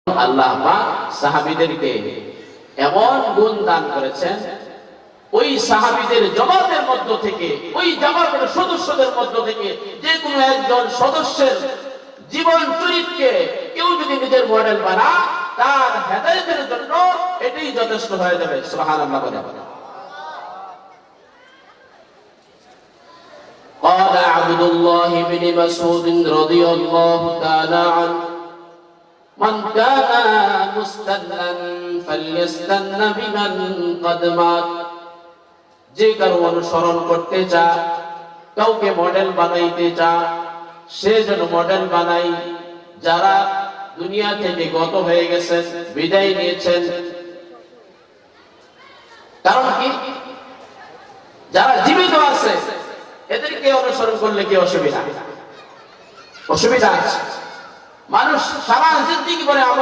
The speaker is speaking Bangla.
আল্লাহ পাক সাহাবীদেরকে এমন গুণ দান করেছেন, ওই সাহাবীদের জামাতের মধ্য থেকে, ওই জামাতের সদস্যদের মধ্য থেকে যে কোনো একজন সদস্যের জীবন চরিত্রকে কেউ যদি নিজের মডেল বানায়, তার হেদায়েতের জন্য এটাই যথেষ্ট হয়ে যাবে। সুবহানাল্লাহ। قال عبد الله بن مسعود رضي الله تعالى عنه من كان مستنا فليستن بمن قد مات। যে কারো অনুসরণ করতে চায়, কাউকে মডেল বানাইতে চায়, সে যেন মডেল বানাই যারা দুনিয়া থেকে গত হয়ে গেছেন, বিদায় নিয়েছেন। কারণ কি, যারা জীবিত আছে এদেরকে অনুসরণ করলে কি অসুবিধা? অসুবিধা আছে। মানুষ সারা জিন্দেগি করে আমল